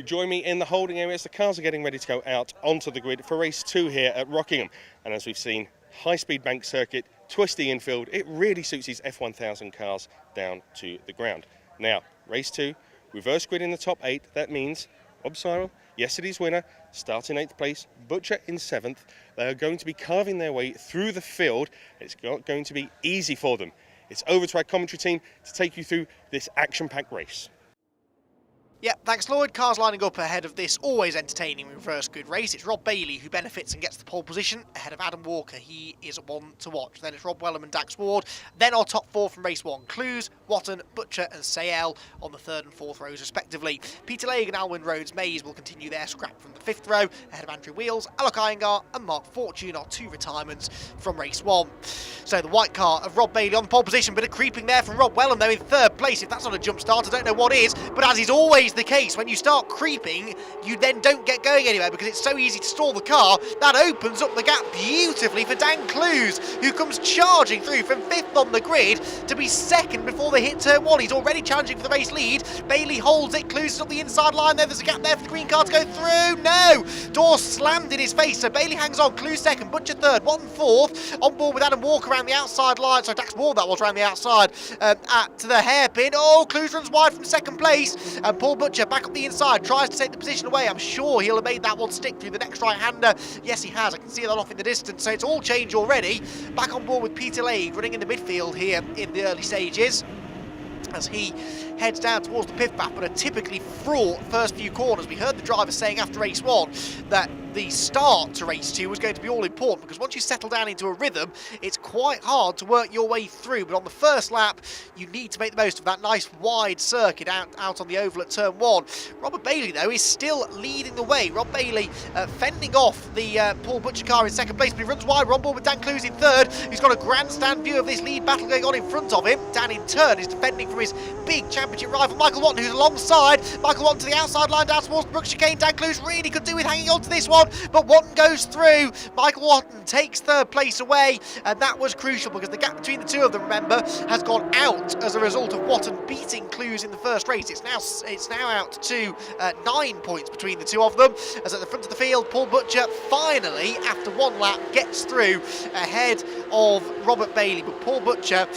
to join me in the holding area as the cars are getting ready to go out onto the grid for race 2 here at Rockingham. And as we've seen, high-speed bank circuit, twisty infield, it really suits these F1000 cars down to the ground. Now, race 2, reverse grid in the top 8. That means Rob Sayell, yesterday's winner, starts in 8th place, Butcher in 7th. They are going to be carving their way through the field. It's not going to be easy for them. It's over to our commentary team to take you through this action-packed race. Yeah, thanks Lloyd. Cars lining up ahead of this always entertaining reverse grid race. It's Rob Bailey who benefits and gets the pole position ahead of Adam Walker. He is one to watch. Then it's Rob Welham and Dax Ward. Then our top 4 from race 1. Clowes, Watton, Butcher and Sayell on the 3rd and 4th rows respectively. Peter Lague and Alwyn Rhodes-Mays will continue their scrap from the 5th row ahead of Andrew Wheals, Iyengar and Mark Fortune are 2 retirements from race 1. So the white car of Rob Bailey on the pole position, bit of creeping there from Rob Welham though in 3rd place. If that's not a jump start, I don't know what is, but as is always the case, when you start creeping, you then don't get going anywhere because it's so easy to stall the car. That opens up the gap beautifully for Dan Clowes, who comes charging through from 5th on the grid to be 2nd before they hit turn 1. He's already challenging for the race lead. Bailey holds it. Clowes is up the inside line there. There's a gap there for the green car to go through. No! Door slammed in his face, so Bailey hangs on. Clowes 2nd, Butcher 3rd, Watton 4th. On board with Adam Walker around the outside line. So Dax Ward that was around the outside to the hairpin. Oh, Clowes runs wide from 2nd place. And Paul Butcher back up the inside. Tries to take the position away. I'm sure he'll have made that one stick through the next right-hander. Yes, he has. I can see that off in the distance. So it's all changed already. Back on board with Peter Lague running in the midfield here in the early stages as he heads down towards the pit back, but a typically fraught first few corners. We heard the driver saying after race 1 that the start to race 2 was going to be all important because once you settle down into a rhythm, it's quite hard to work your way through. But on the first lap, you need to make the most of that nice wide circuit out on the oval at turn 1. Robert Bailey, though, is still leading the way. Rob Bailey fending off the Paul Butcher car in 2nd place, but he runs wide. We're on board with Dan Clowes in 3rd, who's got a grandstand view of this lead battle going on in front of him. Dan, in turn, is defending from his big championship rival, Michael Watton, who's alongside. Michael Watton to the outside line, down towards the Brook chicane. Dan Clowes really could do with hanging on to this one, but Watton goes through. Michael Watton takes 3rd place away, and that was crucial because the gap between the two of them, remember, has gone out as a result of Watton beating Clowes in the first race. It's now out to 9 points between the two of them, as at the front of the field, Paul Butcher finally, after 1 lap, gets through ahead of Robert Bailey. But Paul Butcher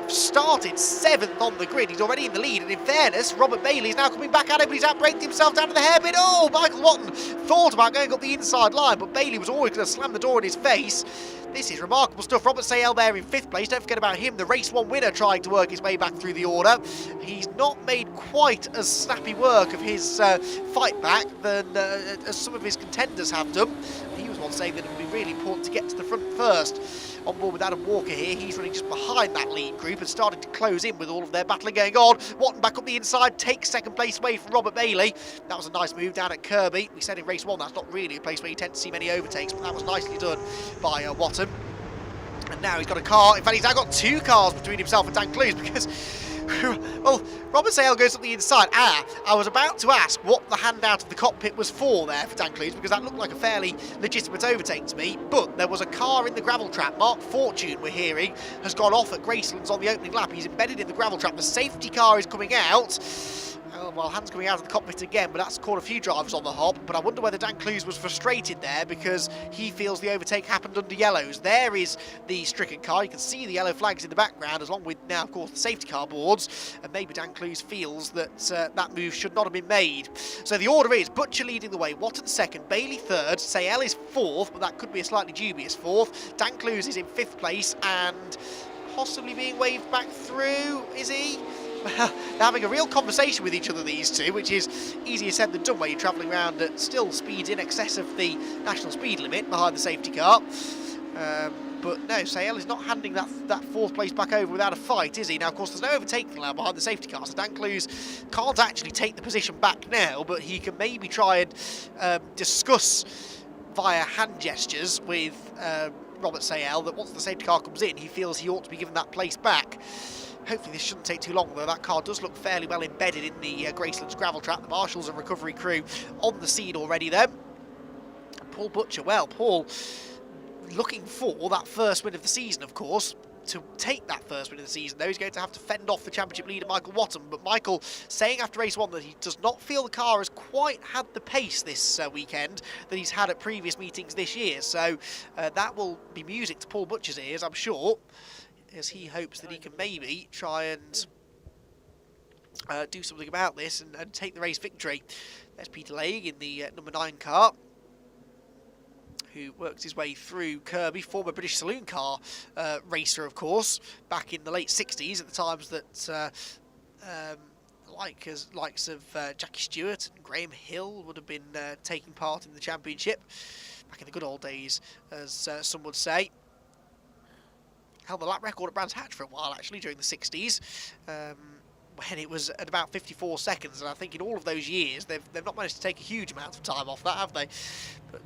started 7th on the grid. He's already in the lead, and in fairness, Robert Bailey is now coming back at him, but he's outbraked himself down to the hairpin. Oh, Michael Watton thought about going up the inside line, but Bailey was always going to slam the door in his face. This is remarkable stuff. Robert Sayell there in 5th place. Don't forget about him, the race 1 winner, trying to work his way back through the order. He's not made quite as snappy work of his fight back than as some of his contenders have done. He was one saying that it would be really important to get to the front first. On board with Adam Walker here, he's running just behind that lead group and starting to close in with all of their battling going on. Watton back up the inside, takes 2nd place away from Robert Bailey. That was a nice move down at Kirby. We said in race 1 that's not really a place where you tend to see many overtakes, but that was nicely done by Watton. And now he's got a car. In fact, he's now got 2 cars between himself and Dan Clowes because, well, Robert Sayell goes up the inside. I was about to ask what the handout of the cockpit was for there for Dan Clowes because that looked like a fairly legitimate overtake to me. But there was a car in the gravel trap. Mark Fortune, we're hearing, has gone off at Gracelands on the opening lap. He's embedded in the gravel trap. The safety car is coming out. Well, Hans coming out of the cockpit again, but that's caught a few drivers on the hop. But I wonder whether Dan Clowes was frustrated there because he feels the overtake happened under yellows. There is the stricken car. You can see the yellow flags in the background, along with now, of course, the safety car boards. And maybe Dan Clowes feels that that move should not have been made. So the order is Butcher leading the way, Watton 2nd, Bailey 3rd, Sayell is 4th, but that could be a slightly dubious 4th. Dan Clowes is in 5th place and possibly being waved back through, is he? They're having a real conversation with each other, these two, which is easier said than done where you're travelling around at still speeds in excess of the national speed limit behind the safety car. But no, Sayell is not handing that 4th place back over without a fight, is he? Now, of course, there's no overtaking allowed behind the safety car, so Dan Clowes can't actually take the position back now, but he can maybe try and discuss via hand gestures with Robert Sayell that once the safety car comes in, he feels he ought to be given that place back. Hopefully this shouldn't take too long, though. That car does look fairly well embedded in the Gracelands gravel trap. The marshals and recovery crew on the scene already then. Paul Butcher, well, Paul looking for that first win of the season, of course. to take that first win of the season, though. He's going to have to fend off the championship leader, Michael Watton. But Michael saying after race 1 that he does not feel the car has quite had the pace this weekend that he's had at previous meetings this year. So that will be music to Paul Butcher's ears, I'm sure, as he hopes that he can maybe try and do something about this and take the race victory. There's Peter Lague in the number 9 car, who works his way through Kirby, former British saloon car racer, of course, back in the late 60s, at the times that likes of Jackie Stewart and Graham Hill would have been taking part in the championship, back in the good old days, as some would say. Held the lap record at Brands Hatch for a while, actually, during the 60s. When it was at about 54 seconds, and I think in all of those years they've not managed to take a huge amount of time off that, have they? But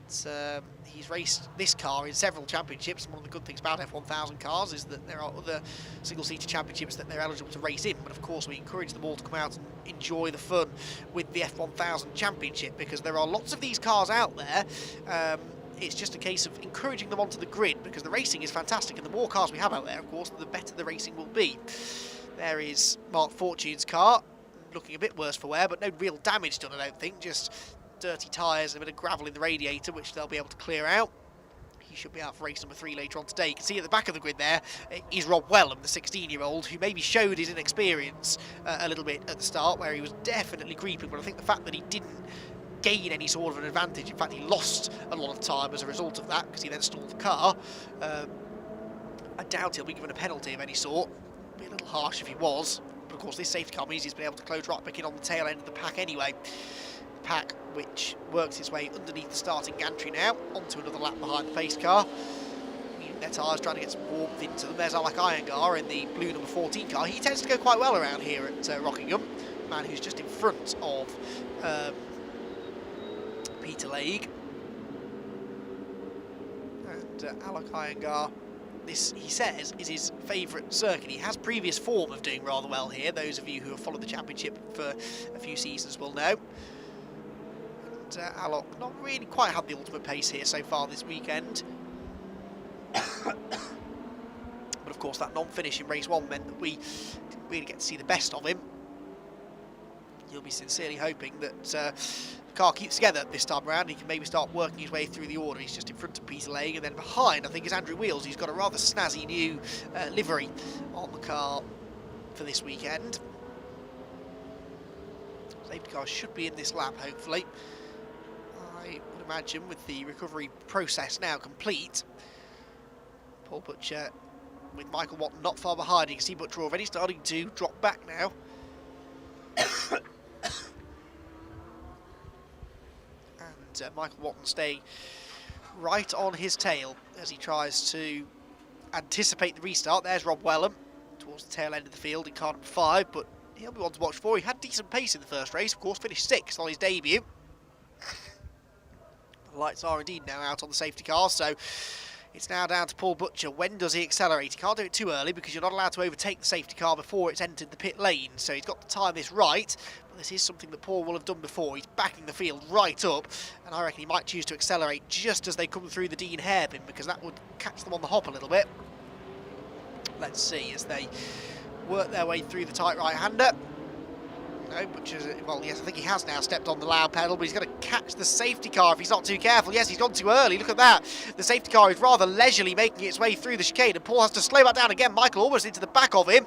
he's raced this car in several championships, and one of the good things about F1000 cars is that there are other single-seater championships that they're eligible to race in, but of course we encourage them all to come out and enjoy the fun with the F1000 championship, because there are lots of these cars out there. It's just a case of encouraging them onto the grid, because the racing is fantastic, and the more cars we have out there, of course, the better the racing will be. There is Mark Fortune's car, looking a bit worse for wear, but no real damage done, I don't think. Just dirty tyres and a bit of gravel in the radiator, which they'll be able to clear out. He should be out for race number 3 later on today. You can see at the back of the grid there is Rob Welham, the 16-year-old, who maybe showed his inexperience a little bit at the start, where he was definitely creeping, but I think the fact that he didn't gain any sort of an advantage, in fact he lost a lot of time as a result of that, because he then stalled the car. I doubt he'll be given a penalty of any sort. Be a little harsh if he was, but of course this safety car means he's been able to close right back in on the tail end of the pack anyway. The pack which works its way underneath the starting gantry now, onto another lap behind the pace car. Their tyres trying to get some warmth into them. There's Iyengar in the blue number 14 car. He tends to go quite well around here at Rockingham. The man who's just in front of Peter Lague. And Iyengar, this, he says, is his favourite circuit. He has previous form of doing rather well here. Those of you who have followed the championship for a few seasons will know. And Alok not really quite had the ultimate pace here so far this weekend. But of course that non-finish in race 1 meant that we didn't really get to see the best of him. You'll be sincerely hoping that the car keeps together this time around. He can maybe start working his way through the order. He's just in front of Peter Lague, and then behind I think is Andrew Wheals, who's got a rather snazzy new livery on the car for this weekend. Safety car should be in this lap, hopefully. I would imagine with the recovery process now complete. Paul Butcher with Michael Watton not far behind. You can see Butcher already starting to drop back now. And Michael Watton staying right on his tail as he tries to anticipate the restart. There's Rob Welham towards the tail end of the field in car number 5, but he'll be one to watch for. He had decent pace in the first race, of course, finished 6th on his debut. The lights are indeed now out on the safety car, so it's now down to Paul Butcher. When does he accelerate? He can't do it too early because you're not allowed to overtake the safety car before it's entered the pit lane. So he's got to time this right, but this is something that Paul will have done before. He's backing the field right up, and I reckon he might choose to accelerate just as they come through the Dean hairpin, because that would catch them on the hop a little bit. Let's see as they work their way through the tight right-hander. No, Butcher's, well, yes, I think he has now stepped on the loud pedal, but he's going to catch the safety car if he's not too careful. Yes, he's gone too early. Look at that. The safety car is rather leisurely making its way through the chicane, and Paul has to slow back down again. Michael almost into the back of him.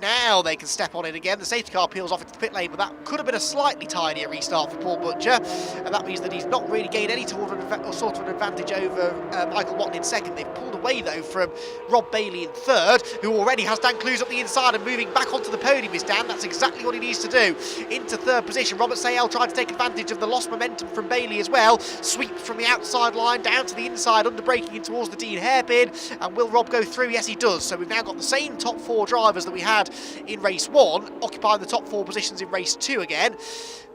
Now they can step on it again. The safety car peels off into the pit lane, but that could have been a slightly tidier restart for Paul Butcher, and that means that he's not really gained any sort of an advantage over Michael Watton in 2nd. They've pulled away, though, from Rob Bailey in 3rd, who already has Dan Clowes up the inside and moving back onto the podium is Dan. That's exactly what he needs to do. Into 3rd position, Rob Sayell trying to take advantage of the lost momentum from Bailey as well. Sweeps from the outside line down to the inside, under braking in towards the Dean hairpin. And will Rob go through? Yes, he does. So we've now got the same top 4 drivers that we had in race 1, occupying the top 4 positions in race 2 again.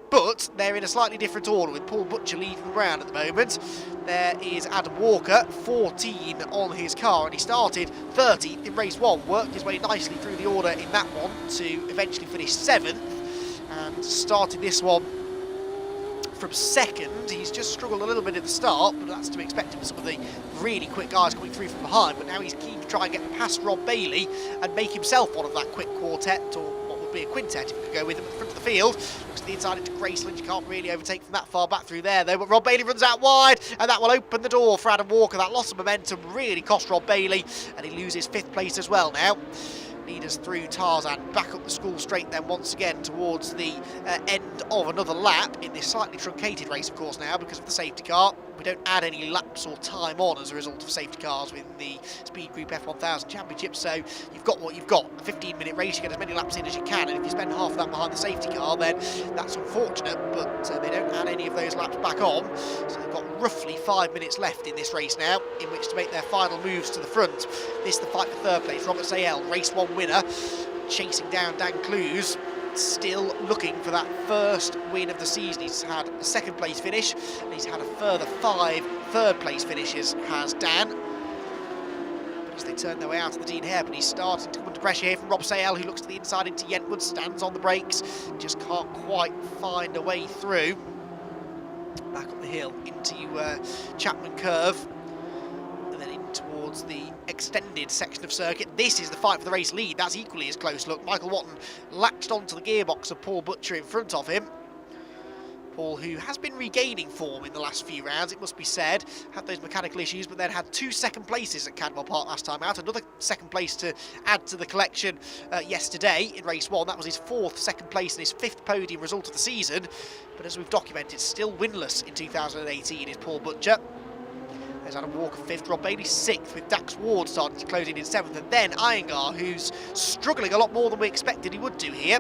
But they're in a slightly different order, with Paul Butcher leading the round at the moment. There is Adam Walker, 14 on his car, and he started 30th in race 1. Worked his way nicely through the order in that one to eventually finish 7th, and started this one from second. He's just struggled a little bit at the start, but that's to be expected with some of the really quick guys coming through from behind. But now he's keen to try and get past Rob Bailey and make himself one of that quick quartet, or what would be a quintet if we could go with him at the front of the field. Looks to the inside into Graceland. You can't really overtake from that far back through there, though. But Rob Bailey runs out wide, and that will open the door for Adam Walker. That loss of momentum really cost Rob Bailey, and he loses 5th place as well now. Leaders through Tarzan, back up the school straight then once again towards the end of another lap in this slightly truncated race, of course, now because of the safety car. We don't add any laps or time on as a result of safety cars with the Speed Group F1000 Championship, so you've got what you've got. A 15-minute race, you get as many laps in as you can, and if you spend half of that behind the safety car, then that's unfortunate, but they don't add any of those laps back on, so they've got roughly 5 minutes left in this race now, in which to make their final moves to the front. This is the fight for 3rd place. Rob Sayell, race 1 winner, chasing down Dan Clowes, still looking for that first win of the season. He's had a 2nd place finish, and he's had a further 5 3rd place finishes, has Dan. But as they turn their way out of the Dean Hairpin, he's starting to come under pressure here from Rob Sayell, who looks to the inside into Yentwood, stands on the brakes, just can't quite find a way through. Back up the hill into Chapman Curve, and then in towards the extended section of circuit. This is the fight for the race lead. That's equally as close. Look, Michael Watton latched onto the gearbox of Paul Butcher in front of him. Paul, who has been regaining form in the last few rounds, it must be said, had those mechanical issues, but then had 2 second places at Cadwell Park last time out. Another 2nd place to add to the collection yesterday in race 1. That was his 4th 2nd place and his 5th podium result of the season. But as we've documented, still winless in 2018 is Paul Butcher. There's Adam Walker 5th, Rob Bailey 6th, with Dax Ward starting to close in 7th, and then Iyengar, who's struggling a lot more than we expected he would do here.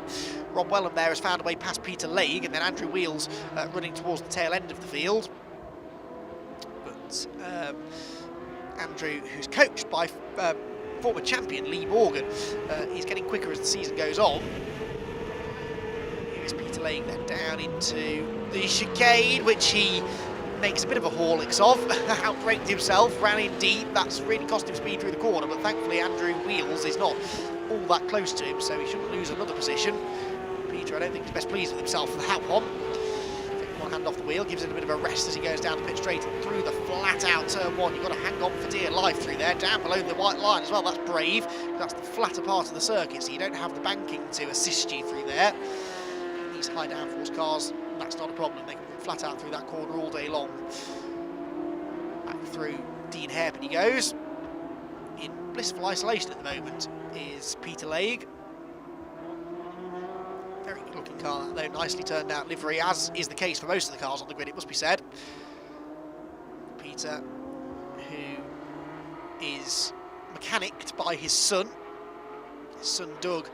Rob Welham there has found a way past Peter Lague, and then Andrew Wheals running towards the tail end of the field. But Andrew, who's coached by former champion Lee Morgan, he's getting quicker as the season goes on. Here's Peter Lague then down into the chicane, which he makes a bit of a haulix of, outbraked himself, ran in deep. That's really cost him speed through the corner, but thankfully Andrew Wheals is not all that close to him, so he shouldn't lose another position. Peter, I don't think, is best pleased with himself for that one. Taking one hand off the wheel, gives it a bit of a rest as he goes down the pit straight and through the flat out turn 1. You've got to hang on for dear life through there, down below the white line as well. That's brave. That's the flatter part of the circuit, so you don't have the banking to assist you through there. These high downforce cars, that's not a problem. They can flat out through that corner all day long. Back through Dean Hairpin he goes. In blissful isolation at the moment is Peter Lague. Very good looking car, though, nicely turned out livery, as is the case for most of the cars on the grid, it must be said. Peter, who is mechanicked by his son. His son Doug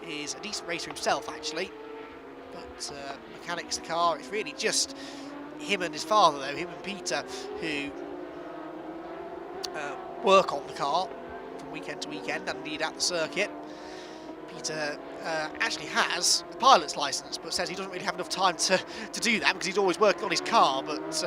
is a decent racer himself, actually. But mechanics the car. It's really just him and his father, though, him and Peter, who work on the car from weekend to weekend and indeed at the circuit. Peter actually has a pilot's licence, but says he doesn't really have enough time to do that because he's always working on his car. But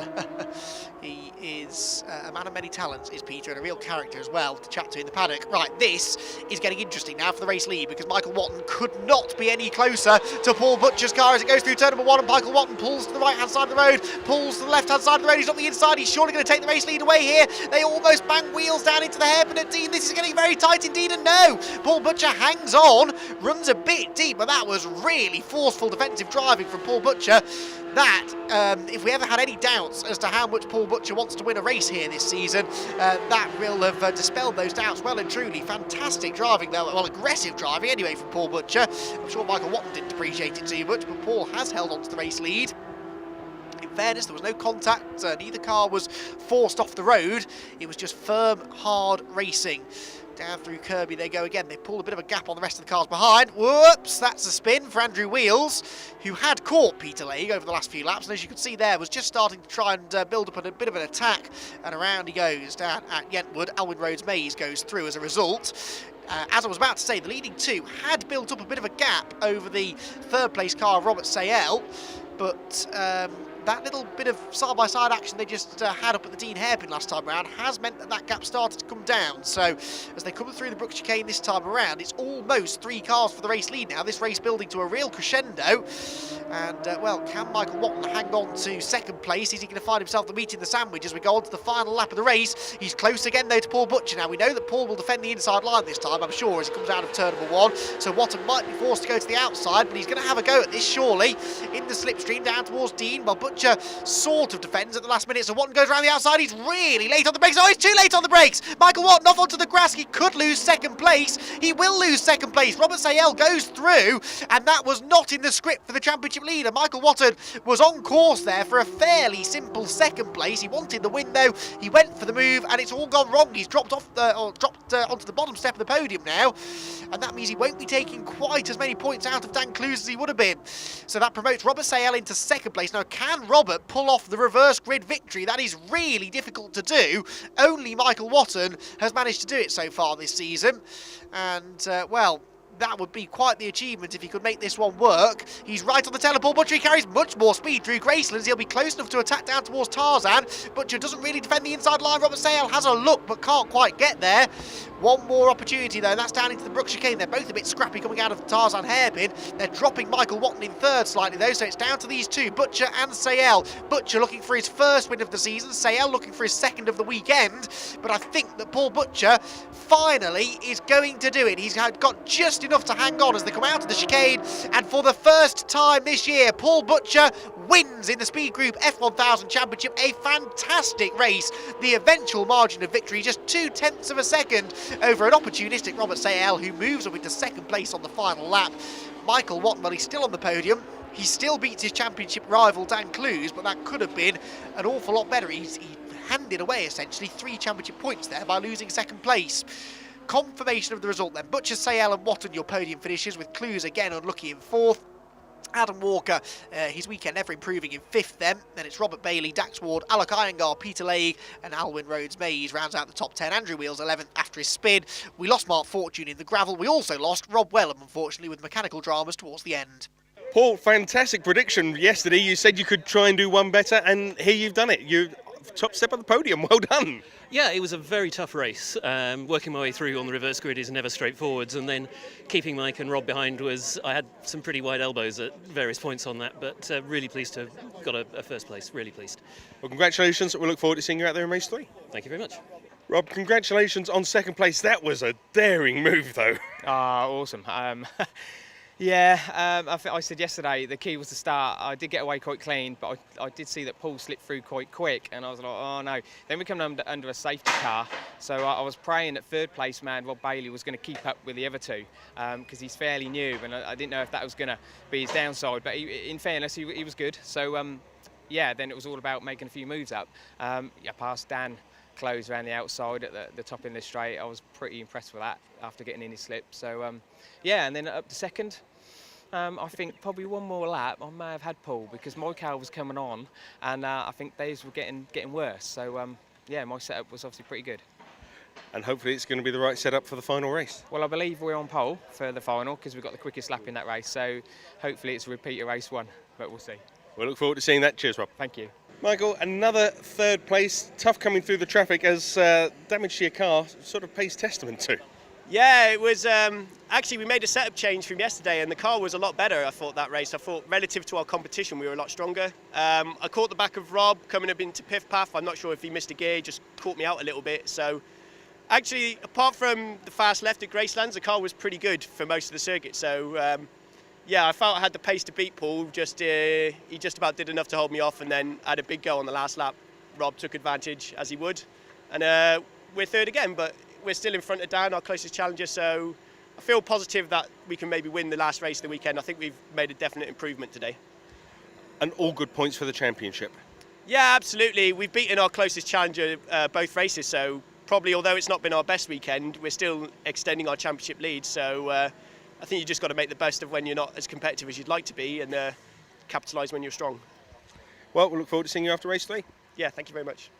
he is a man of many talents, is Peter, and a real character as well to chat to in the paddock. Right, this is getting interesting now for the race lead because Michael Watton could not be any closer to Paul Butcher's car as it goes through turn number 1, and Michael Watton pulls to the right-hand side of the road, pulls to the left-hand side of the road. He's on the inside. He's surely going to take the race lead away here. They almost bang Wheals down into the hairpin at Dean. This is getting very tight indeed, and no, Paul Butcher hangs on, runs a bit deep, but that was really forceful defensive driving from Paul Butcher. That, if we ever had any doubts as to how much Paul Butcher wants to win a race here this season, that will have dispelled those doubts well and truly. Fantastic driving though, well, aggressive driving anyway from Paul Butcher. I'm sure Michael Watton didn't appreciate it too much, but Paul has held on to the race lead. In fairness, there was no contact, neither car was forced off the road, it was just firm, hard racing. Down through Kirby they go again. They pull a bit of a gap on the rest of the cars behind. Whoops, that's a spin for Andrew Wheals, who had caught Peter Lague over the last few laps, and as you can see there, was just starting to try and build up a bit of an attack, and around he goes down at Yentwood. Alwyn Rhodes Mays goes through as a result. As I was about to say, the leading two had built up a bit of a gap over the 3rd place car of Rob Sayell, but that little bit of side-by-side action they just had up at the Dean hairpin last time around has meant that gap started to come down. So as they come through the Brook chicane this time around, it's almost 3 cars for the race lead now. This race building to a real crescendo. And, well, can Michael Watton hang on to second place? Is he going to find himself the meat in the sandwich as we go on to the final lap of the race? He's close again, though, to Paul Butcher. Now, we know that Paul will defend the inside line this time, I'm sure, as he comes out of turn number 1. So Watton might be forced to go to the outside, but he's going to have a go at this, surely, in the slipstream down towards Dean. Well, Butcher sort of defends at the last minute, so Watton goes around the outside. He's really late on the brakes. Oh, he's too late on the brakes. Michael Watton off onto the grass. He could lose second place. He will lose second place. Robert Sayell goes through, and that was not in the script for the championship leader. Michael Watton was on course there for a fairly simple second place. He wanted the win, though. He went for the move, and it's all gone wrong. He's dropped off onto the bottom step of the podium now, and that means he won't be taking quite as many points out of Dan Clowes as he would have been. So that promotes Robert Sayell into second place. Now, can Robert pull off the reverse grid victory? That is really difficult to do. Only Michael Watton has managed to do it so far this season. And, well, that would be quite the achievement if he could make this one work. He's right on the tail of Paul Butcher. He carries much more speed through Gracelands. He'll be close enough to attack down towards Tarzan. Butcher doesn't really defend the inside line. Robert Sayell has a look but can't quite get there. One more opportunity though, and that's down into the Brook chicane. They're both a bit scrappy coming out of the Tarzan hairpin. They're dropping Michael Watton in third slightly though, so it's down to these two, Butcher and Sayell. Butcher looking for his first win of the season, Sayell looking for his second of the weekend, but I think that Paul Butcher finally is going to do it. He's got just enough to hang on as they come out of the chicane, and for the first time this year, Paul Butcher wins in the Speed Group F1000 Championship. A fantastic race. The eventual margin of victory just 0.2 of a second over an opportunistic Robert Sayell, who moves up into second place on the final lap. Michael Watton, well, he's still on the podium. He still beats his championship rival Dan Clowes, but that could have been an awful lot better. He handed away essentially 3 championship points there by losing second place. Confirmation of the result then. Butcher, Sayell and Watton your podium finishes, with Clowes again unlucky in 4th. Adam Walker, his weekend ever improving in 5th then. Then it's Robert Bailey, Dax Ward, Alec Iyengar, Peter Lague and Alwyn Rhodes-Mays rounds out the top 10. Andrew Wheals 11th after his spin. We lost Mark Fortune in the gravel. We also lost Rob Welham, unfortunately, with mechanical dramas towards the end. Paul, fantastic prediction yesterday. You said you could try and do one better, and here you've done it. You top step on the podium. Well done. Yeah, it was a very tough race. Working my way through on the reverse grid is never straightforward, and then keeping Mike and Rob behind I had some pretty wide elbows at various points on that, but really pleased to have got a first place, really pleased. Well, congratulations. We look forward to seeing you out there in race 3. Thank you very much. Rob, congratulations on second place. That was a daring move, though. Awesome. Yeah, I said yesterday the key was to start. I did get away quite clean, but I did see that Paul slipped through quite quick, and I was like, oh no. Then we come under a safety car, so I was praying that third place man Rob Bailey was going to keep up with the other two, because he's fairly new, and I didn't know if that was going to be his downside. But in fairness, he was good. So yeah, then it was all about making a few moves up. I passed Dan Clowes around the outside at the top in the straight. I was pretty impressed with that after getting in his slip. So yeah, and then up to second. I think probably one more lap I may have had Paul, because my car was coming on, and I think theirs were getting worse. So yeah, my setup was obviously pretty good. And hopefully it's going to be the right setup for the final race. Well, I believe we're on pole for the final because we got the quickest lap in that race. So hopefully it's a repeat of race 1, but we'll see. We'll look forward to seeing that. Cheers, Rob. Thank you. Michael, another third place. Tough coming through the traffic as damage to your car sort of pays testament to. Yeah, it was actually we made a setup change from yesterday, and the car was a lot better. I thought that race. I thought relative to our competition, we were a lot stronger. I caught the back of Rob coming up into Piff Path. I'm not sure if he missed a gear, just caught me out a little bit. So actually, apart from the fast left at Gracelands, the car was pretty good for most of the circuit. So yeah, I felt I had the pace to beat Paul. He just about did enough to hold me off, and then had a big go on the last lap. Rob took advantage as he would, and we're third again, but we're still in front of Dan, our closest challenger, so I feel positive that we can maybe win the last race of the weekend. I think we've made a definite improvement today. And all good points for the championship. Yeah, absolutely. We've beaten our closest challenger both races, so probably, although it's not been our best weekend, we're still extending our championship lead. So I think you just got to make the best of when you're not as competitive as you'd like to be, and capitalise when you're strong. Well, we'll look forward to seeing you after race 3. Yeah, thank you very much.